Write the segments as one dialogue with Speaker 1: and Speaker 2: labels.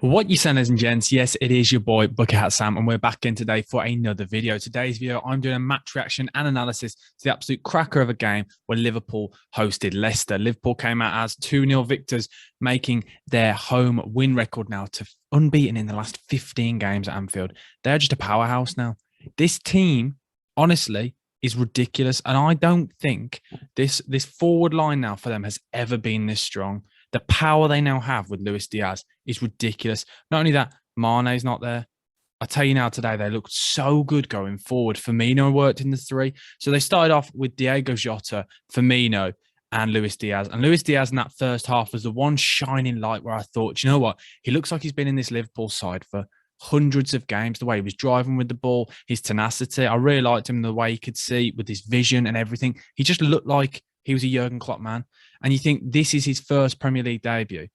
Speaker 1: What you saying, ladies and gents? Yes, it is your boy BucketHatSam, and we're back in today for another video. Today's video, I'm doing a match reaction and analysis to the absolute cracker of a game where Liverpool hosted Leicester. Liverpool came out as 2-0 victors, making their home win record now to unbeaten in the last 15 games at Anfield. They're just a powerhouse now. This team, honestly, is ridiculous, and I don't think this forward line now for them has ever been this strong. The power they now have with Luis Diaz is ridiculous. Not only that, Mane's not there. I tell you now, today they looked so good going forward. Firmino worked in the three. So they started off with Diego Jota, Firmino, and Luis Diaz. And Luis Diaz in that first half was the one shining light where I thought, you know what? He looks like he's been in this Liverpool side for hundreds of games. The way he was driving with the ball, his tenacity. I really liked him, the way he could see with his vision and everything. He just looked like he was a Jurgen Klopp man. And you think this is his first Premier League debut.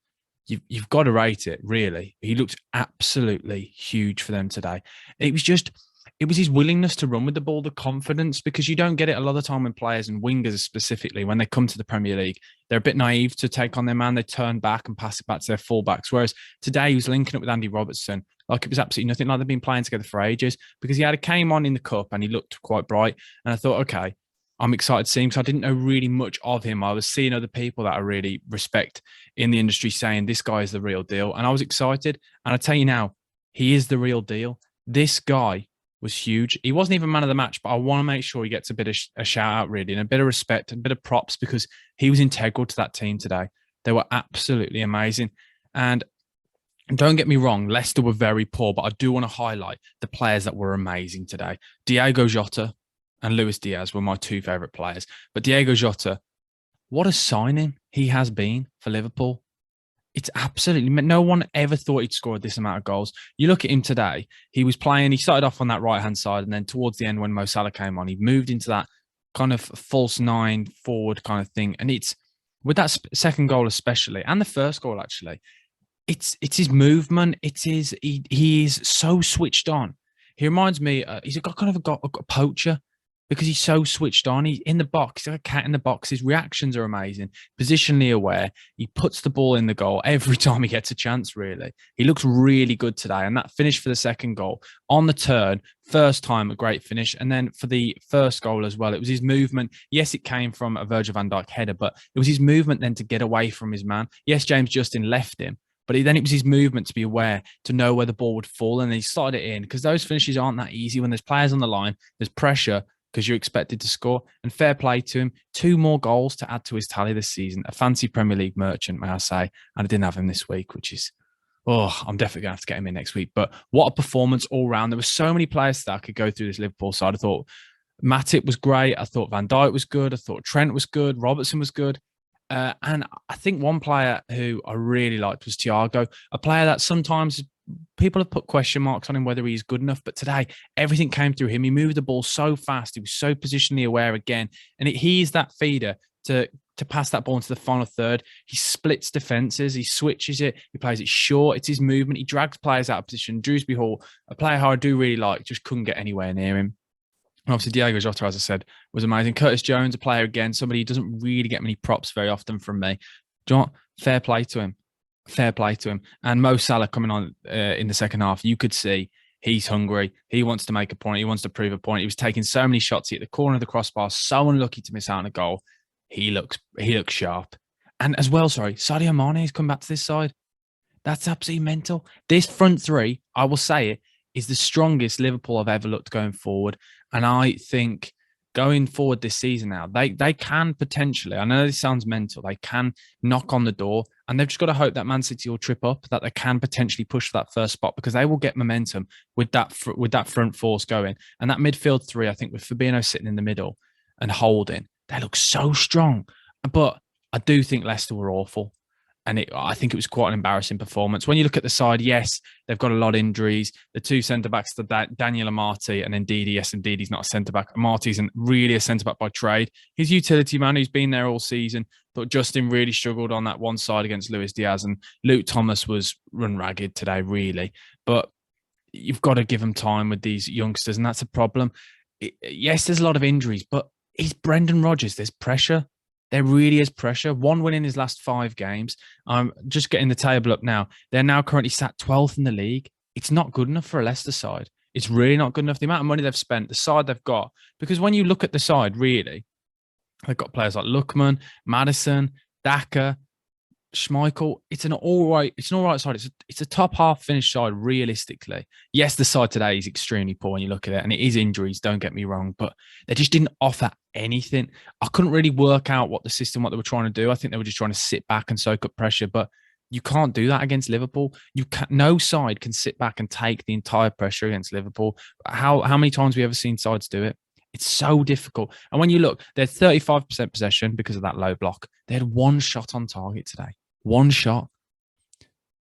Speaker 1: You've got to rate it, really. He looked absolutely huge for them today. It was his willingness to run with the ball, the confidence, because you don't get it a lot of the time when players and wingers specifically, when they come to the Premier League, they're a bit naive to take on their man. They turn back and pass it back to their fullbacks. Whereas today he was linking up with Andy Robertson like it was absolutely nothing, like they've been playing together for ages, because came on in the cup and he looked quite bright. And I thought, okay, I'm excited to see him because I didn't know really much of him. I was seeing other people that I really respect in the industry saying this guy is the real deal. And I was excited. And I tell you now, he is the real deal. This guy was huge. He wasn't even man of the match, but I want to make sure he gets a bit of a shout out, really, and a bit of respect and a bit of props, because he was integral to that team today. They were absolutely amazing. And don't get me wrong, Leicester were very poor, but I do want to highlight the players that were amazing today. Diego Jota and Luis Diaz were my two favourite players. But Diego Jota, what a signing he has been for Liverpool. It's absolutely, no one ever thought he'd scored this amount of goals. You look at him today, he was playing, he started off on that right-hand side, and then towards the end when Mo Salah came on, he moved into that kind of false nine forward kind of thing. And it's, with that second goal especially, and the first goal actually, it's his movement. It's he is so switched on. He reminds me, he's got kind of a poacher, because he's so switched on. He's in the box. He's like a cat in the box. His reactions are amazing. Positionally aware. He puts the ball in the goal every time he gets a chance, really. He looks really good today. And that finish for the second goal on the turn, first time, a great finish. And then for the first goal as well, it was his movement. Yes, it came from a Virgil van Dijk header, but it was his movement then to get away from his man. Yes, James Justin left him, but then it was his movement to be aware, to know where the ball would fall. And he started it in, because those finishes aren't that easy. When there's players on the line, there's pressure, because you're expected to score. And fair play to him. 2 more goals to add to his tally this season. A fancy Premier League merchant, may I say. And I didn't have him this week, which is, I'm definitely going to have to get him in next week. But what a performance all round. There were so many players that I could go through this Liverpool side. I thought Matip was great. I thought Van Dijk was good. I thought Trent was good. Robertson was good. And I think one player who I really liked was Thiago, a player that sometimes people have put question marks on him whether he's good enough. But today, everything came through him. He moved the ball so fast. He was so positionally aware again. And he is that feeder to pass that ball into the final third. He splits defenses. He switches it. He plays it short. It's his movement. He drags players out of position. Drewsbury Hall, a player who I do really like, just couldn't get anywhere near him. And obviously, Diego Jota, as I said, was amazing. Curtis Jones, a player again, somebody who doesn't really get many props very often from me. Do you know what? Fair play to him. Fair play to him. And Mo Salah coming on in the second half, you could see he's hungry. He wants to make a point. He wants to prove a point. He was taking so many shots at the corner of the crossbar, so unlucky to miss out on a goal. He looks sharp. And as well, Sadio Mane has come back to this side. That's absolutely mental. This front three, I will say it, is the strongest Liverpool have ever looked going forward. And I think going forward this season now, they can potentially, I know this sounds mental, they can knock on the door, and they've just got to hope that Man City will trip up, that they can potentially push for that first spot, because they will get momentum with that front force going. And that midfield three, I think, with Fabinho sitting in the middle and Holding, they look so strong. But I do think Leicester were awful. And I think it was quite an embarrassing performance. When you look at the side, yes, they've got a lot of injuries. The two centre-backs, Daniel Amati and Ndidi. Yes, Ndidi's not a centre-back. Amati isn't really a centre-back by trade. He's a utility man who's been there all season. But Justin really struggled on that one side against Luis Diaz. And Luke Thomas was run ragged today, really. But you've got to give him time with these youngsters, and that's a problem. Yes, there's a lot of injuries, but he's Brendan Rodgers. There's pressure. There really is pressure. 1 win in his last 5 games. I'm just getting the table up now. They're now currently sat 12th in the league. It's not good enough for a Leicester side. It's really not good enough. The amount of money they've spent, the side they've got. Because when you look at the side, really, they've got players like Lookman, Maddison, Daka, Schmeichel. It's an all right side. It's a top half finished side, realistically. Yes, the side today is extremely poor when you look at it, and it is injuries, don't get me wrong, but they just didn't offer anything. I couldn't really work out what they were trying to do. I think they were just trying to sit back and soak up pressure, but you can't do that against Liverpool. No side can sit back and take the entire pressure against Liverpool. How many times have we ever seen sides do it? It's so difficult. And when you look, they're 35% possession because of that low block. They had 1 shot on target today. 1 shot.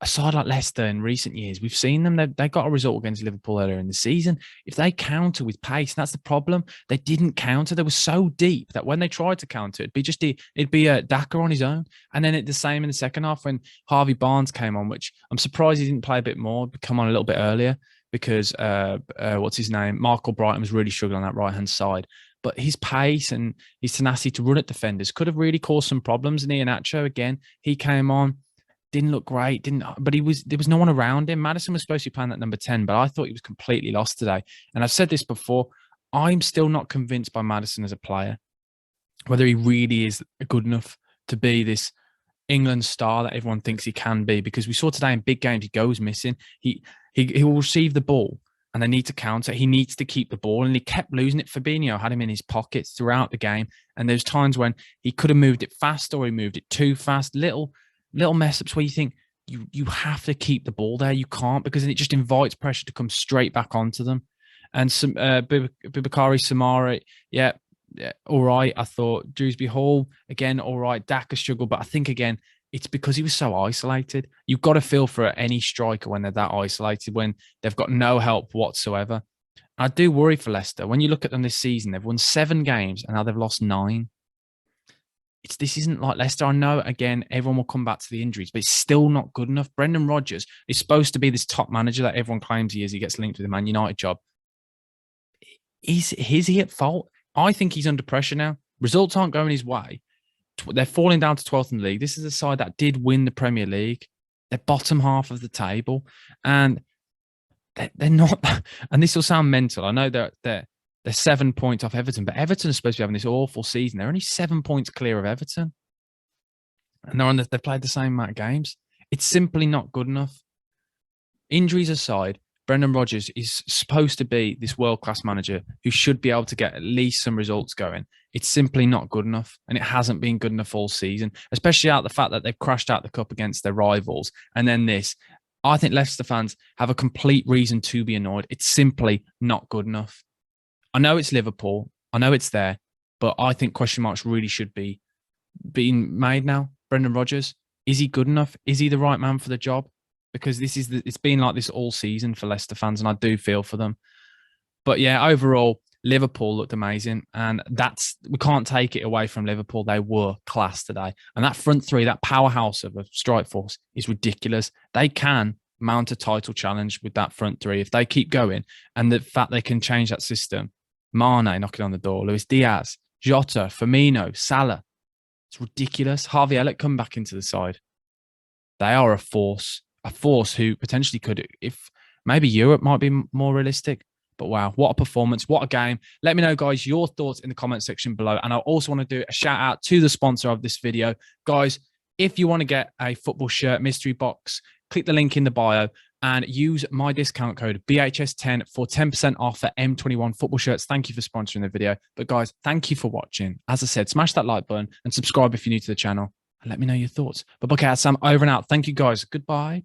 Speaker 1: A side like Leicester in recent years, we've seen them. They got a result against Liverpool earlier in the season. If they counter with pace, that's the problem. They didn't counter. They were so deep that when they tried to counter, it'd be a Daka on his own. And then the same in the second half when Harvey Barnes came on, which I'm surprised he didn't play a bit more, come on a little bit earlier because what's his name? Michael Brighton was really struggling on that right-hand side. But his pace and his tenacity to run at defenders could have really caused some problems. And Iheanacho, again, he came on. Didn't look great, but there was no one around him. Maddison was supposed to be playing that number 10, but I thought he was completely lost today. And I've said this before, I'm still not convinced by Maddison as a player, whether he really is good enough to be this England star that everyone thinks he can be, because we saw today in big games, he goes missing. He will receive the ball and they need to counter. He needs to keep the ball, and he kept losing it. Fabinho had him in his pockets throughout the game. And there's times when he could have moved it fast or he moved it too fast. Little mess ups where you think you have to keep the ball there. You can't, because it just invites pressure to come straight back onto them. And some Boubakary Samara, yeah, all right. I thought Dewsbury Hall, again, all right. Daka struggled, but I think, again, it's because he was so isolated. You've got to feel for any striker when they're that isolated, when they've got no help whatsoever. I do worry for Leicester. When you look at them this season, they've won 7 games and now they've lost 9. This isn't like Leicester. I know, again, everyone will come back to the injuries, but it's still not good enough. Brendan Rodgers is supposed to be this top manager that everyone claims he is. He gets linked with the Man United job. Is he at fault? I think he's under pressure now. Results aren't going his way. They're falling down to 12th in the league. This is a side that did win the Premier League. They're bottom half of the table. And they're not... And this will sound mental. I know they're 7 points off Everton, but Everton is supposed to be having this awful season. They're only 7 points clear of Everton. And they've played the same amount of games. It's simply not good enough. Injuries aside, Brendan Rodgers is supposed to be this world-class manager who should be able to get at least some results going. It's simply not good enough, and it hasn't been good enough all season, especially out the fact that they've crashed out the cup against their rivals. And then this. I think Leicester fans have a complete reason to be annoyed. It's simply not good enough. I know it's Liverpool. I know it's there, but I think question marks really should be being made now. Brendan Rodgers, is he good enough? Is he the right man for the job? Because it's been like this all season for Leicester fans, and I do feel for them. But yeah, overall, Liverpool looked amazing, and we can't take it away from Liverpool. They were class today, and that front three, that powerhouse of a strike force, is ridiculous. They can mount a title challenge with that front three if they keep going, and the fact they can change that system. Mane knocking on the door, Luis Diaz, Jota, Firmino, Salah. It's ridiculous. Harvey Elliott come back into the side. They are a force who potentially could, if maybe Europe might be more realistic. But wow, what a performance. What a game. Let me know, guys, your thoughts in the comment section below. And I also want to do a shout out to the sponsor of this video. Guys, if you want to get a football shirt mystery box, click the link in the bio and use my discount code BHS10 for 10% off for M21 football shirts. Thank you for sponsoring the video. But guys, thank you for watching. As I said, smash that like button and subscribe if you're new to the channel. And let me know your thoughts. But BucketHatSam over and out. Thank you, guys. Goodbye.